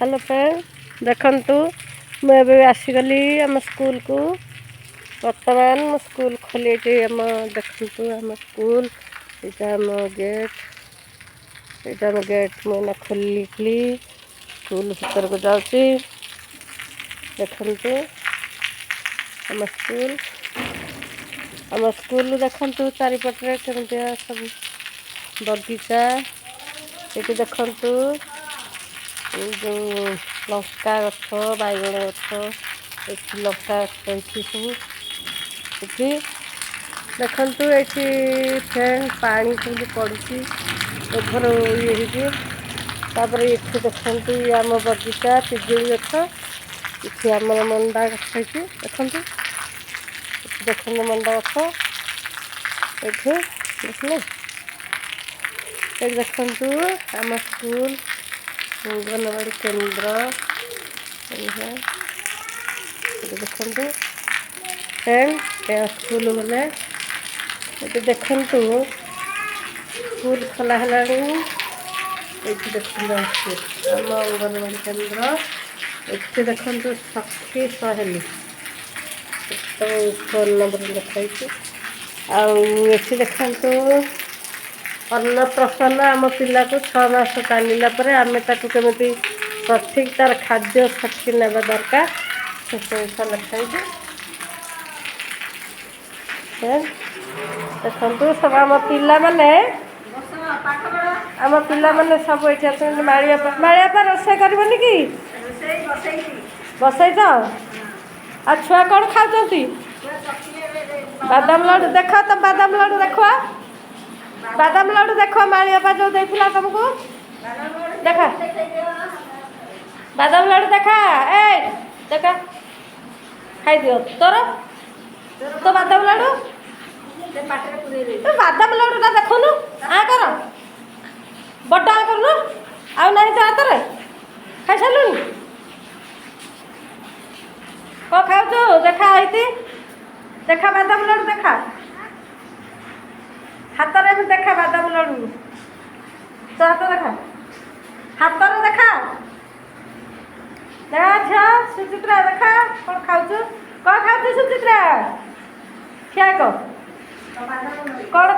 Hello friend देखंतु मैं आसीगली आम स्कूल को बर्तमान स्कूल खोली आम देखंतु आम स्कूल यहाँ आम गेट आम गेट मुझे खोलिकी स्कूल भीतर को जाऊँगी देखंतु आम स्कूल देखंतु चारिपटे केमती सब बगीचा ये देखंतु जो लंका गछ बैगण गछ ये लंका गछ सब ये देखंतु ये फ्रेंड पानी सब पड़ी ओभर ये तापर ये देखंतु आम बगीचा पिजुली गछ ये आम मंडा गछ देखंतु देखंतु मंडा गछ ये देखले ये देखंतु आम स्कूल अंगनवाड़ी केंद्र देखंतु फ्रेंड स्कूल गले ये देखंतु स्कूल खोला है ये देखंतु आम अंगनवाड़ी केंद्र ये देखंतु सखी सहेली तो फोन नंबर लिखाई आउ देखंतु अन्नप्रसन आम पिला को 6 मास टाणिला आम केमी सठिक तार खाद्य सठिक ना दरकार से लिखाई देखो सब आम पिला माने सब ये माड़िया रोसे करबनी कि बसई आ छुआ कौन खाऊ बादाम लड्डू देख तो बादाम लड्डू देखा बादाम लड्डू देख माड़िया जो देला तुमको देखा बादाम लड्डू देखा ए देखा खाई दियो तोर तो बादाम लड्डू बादाम लड्डू ना देखुनु आ कर बड़ा आ करनु आउ नहीं तो हाथ में खाई सारूँ कौ खाऊ देखा देखा बादाम लड्डू देखा हाथ में भी देखा बादाम लड्डू तो हाथ देखा हाथ में देखा देखा सुचित्रा देखा कौन खाऊ सुचित्रा क्या कौन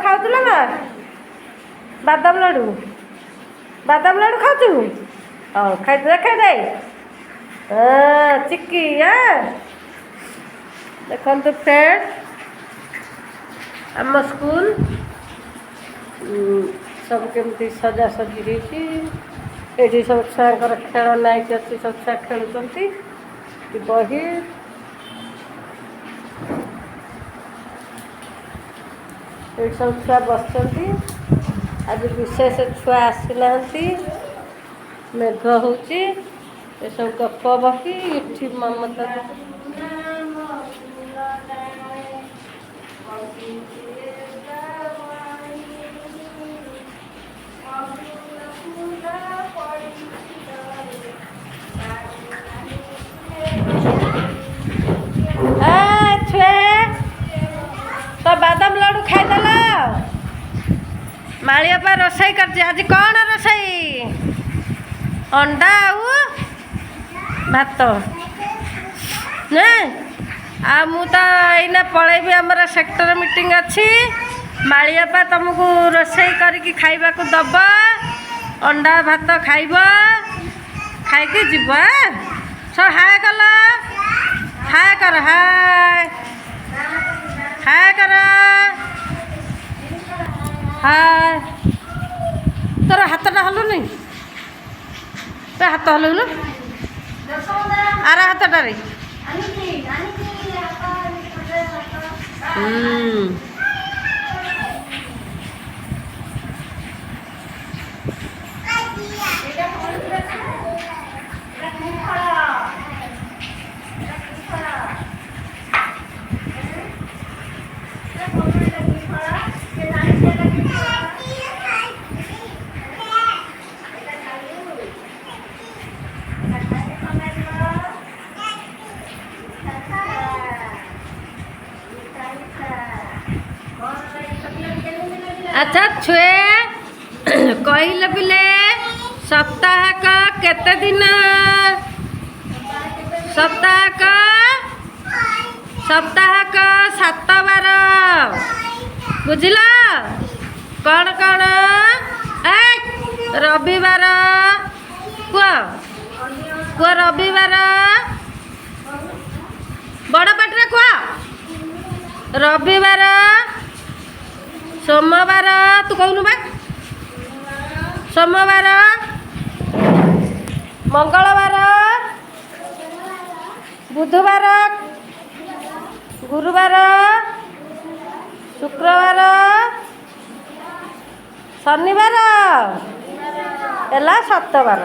खाऊ ना बादाम लड्डू खाऊ हाँ खाई देखे दे चिक्की देखो फ्रेंड आम स्कूल सब केमती सजा सजी ये सब छुआर खेल नाइट अच्छी सब छुआ खेलुंट बही ये सब छुआ बस आज विशेष छुआ आसीना मेघ हो सब गप बही ये ममता तो बादाम लड्डू खाईदेल माड़िया पर रोसई कर आज कौन रोसई अंडा आउ भात आ मु तो एना पलैबी आमर सेक्टर मीटिंग अच्छी माड़िया पा तुमको रोसई करके खाइबा को दब अंडा भात खाइब खाइकी जीव सब हाय कल हाय कर हाय हाय कर हाय तोर हाथटा हलुनी तो हाथ हलुन आर हाथटा रे अच्छा छुए कहले पिले सप्ताह सप्ताहक केते दिन सप्ताहक सप्ताहक 7 बार बुझल कौन कौन रविवार कुह कुह रविवार बड़ पाटरे कुह रविवार सोमवार तू कहूनु बा सोमवार मंगलवार बुधवार गुरुवार शुक्रवार शनिवार एला 7 बार।